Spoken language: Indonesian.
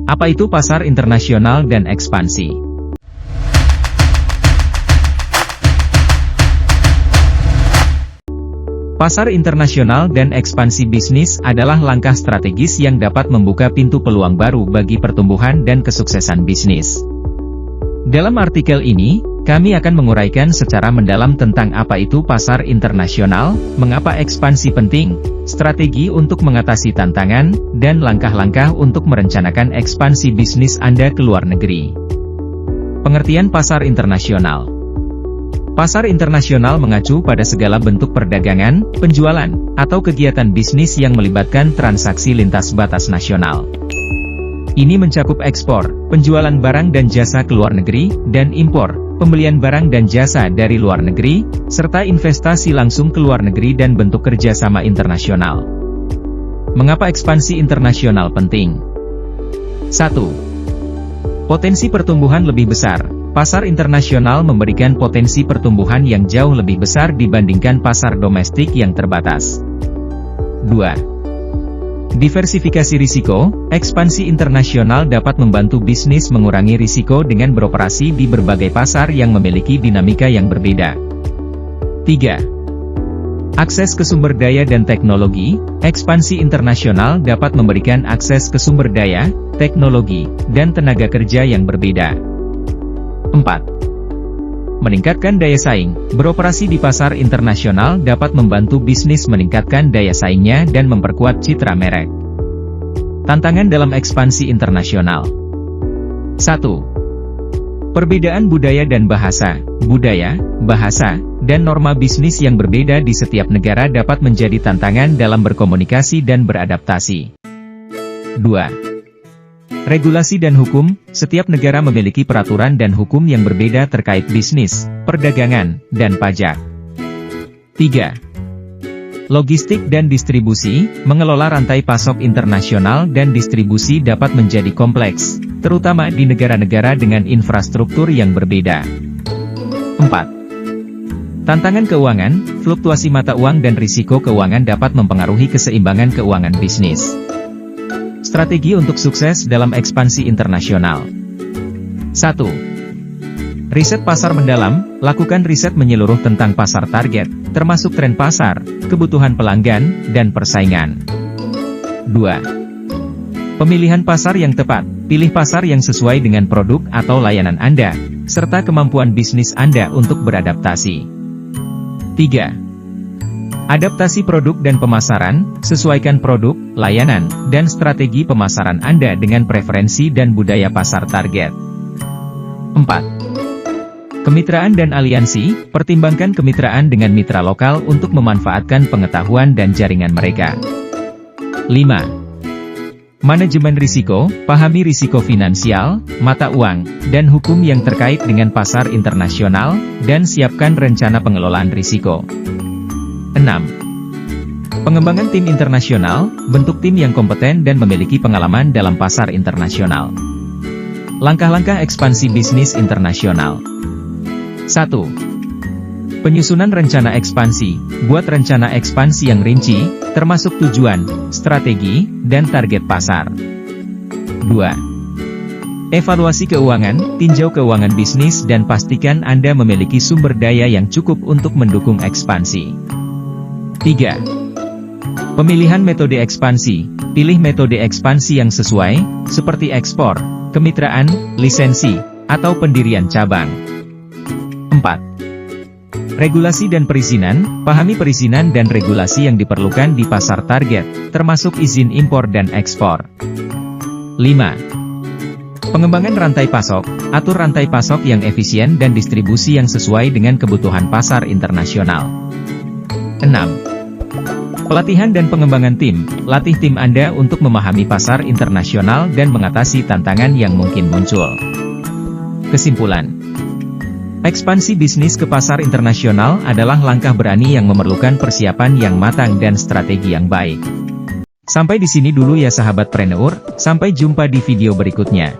Apa itu pasar internasional dan ekspansi? Pasar internasional dan ekspansi bisnis adalah langkah strategis yang dapat membuka pintu peluang baru bagi pertumbuhan dan kesuksesan bisnis. Dalam artikel ini, kami akan menguraikan secara mendalam tentang apa itu pasar internasional, mengapa ekspansi penting, strategi untuk mengatasi tantangan, dan langkah-langkah untuk merencanakan ekspansi bisnis Anda ke luar negeri. Pengertian pasar internasional. Pasar internasional mengacu pada segala bentuk perdagangan, penjualan, atau kegiatan bisnis yang melibatkan transaksi lintas batas nasional. Ini mencakup ekspor, penjualan barang dan jasa ke luar negeri, dan impor, pembelian barang dan jasa dari luar negeri, serta investasi langsung ke luar negeri dan bentuk kerjasama internasional. Mengapa ekspansi internasional penting? 1. Potensi pertumbuhan lebih besar. Pasar internasional memberikan potensi pertumbuhan yang jauh lebih besar dibandingkan pasar domestik yang terbatas. 2. Diversifikasi risiko. Ekspansi internasional dapat membantu bisnis mengurangi risiko dengan beroperasi di berbagai pasar yang memiliki dinamika yang berbeda. 3. Akses ke sumber daya dan teknologi. Ekspansi internasional dapat memberikan akses ke sumber daya, teknologi, dan tenaga kerja yang berbeda. 4. Meningkatkan daya saing. Beroperasi di pasar internasional dapat membantu bisnis meningkatkan daya saingnya dan memperkuat citra merek. Tantangan dalam ekspansi internasional. 1. Perbedaan budaya dan bahasa. Budaya, bahasa, dan norma bisnis yang berbeda di setiap negara dapat menjadi tantangan dalam berkomunikasi dan beradaptasi. 2. Regulasi dan hukum. Setiap negara memiliki peraturan dan hukum yang berbeda terkait bisnis, perdagangan, dan pajak. 3. Logistik dan distribusi. Mengelola rantai pasok internasional dan distribusi dapat menjadi kompleks, terutama di negara-negara dengan infrastruktur yang berbeda. 4. Tantangan keuangan. Fluktuasi mata uang dan risiko keuangan dapat mempengaruhi keseimbangan keuangan bisnis. Strategi untuk sukses dalam ekspansi internasional. 1. Riset pasar mendalam. Lakukan riset menyeluruh tentang pasar target, termasuk tren pasar, kebutuhan pelanggan, dan persaingan. 2. Pemilihan pasar yang tepat. Pilih pasar yang sesuai dengan produk atau layanan Anda, serta kemampuan bisnis Anda untuk beradaptasi. 3. Adaptasi produk dan pemasaran. Sesuaikan produk, layanan, dan strategi pemasaran Anda dengan preferensi dan budaya pasar target. 4. Kemitraan dan aliansi. Pertimbangkan kemitraan dengan mitra lokal untuk memanfaatkan pengetahuan dan jaringan mereka. 5. Manajemen risiko. Pahami risiko finansial, mata uang, dan hukum yang terkait dengan pasar internasional, dan siapkan rencana pengelolaan risiko. 6. Pengembangan tim internasional. Bentuk tim yang kompeten dan memiliki pengalaman dalam pasar internasional. Langkah-langkah ekspansi bisnis internasional. 1. Penyusunan rencana ekspansi. Buat rencana ekspansi yang rinci, termasuk tujuan, strategi, dan target pasar. 2. Evaluasi keuangan. Tinjau keuangan bisnis dan pastikan Anda memiliki sumber daya yang cukup untuk mendukung ekspansi. 3. Pemilihan metode ekspansi. Pilih metode ekspansi yang sesuai, seperti ekspor, kemitraan, lisensi, atau pendirian cabang. 4. Regulasi dan perizinan. Pahami perizinan dan regulasi yang diperlukan di pasar target, termasuk izin impor dan ekspor. 5. Pengembangan rantai pasok. Atur rantai pasok yang efisien dan distribusi yang sesuai dengan kebutuhan pasar internasional. 6. Pelatihan dan pengembangan tim. Latih tim Anda untuk memahami pasar internasional dan mengatasi tantangan yang mungkin muncul. Kesimpulan. Ekspansi bisnis ke pasar internasional adalah langkah berani yang memerlukan persiapan yang matang dan strategi yang baik. Sampai di sini dulu ya sahabat preneur, sampai jumpa di video berikutnya.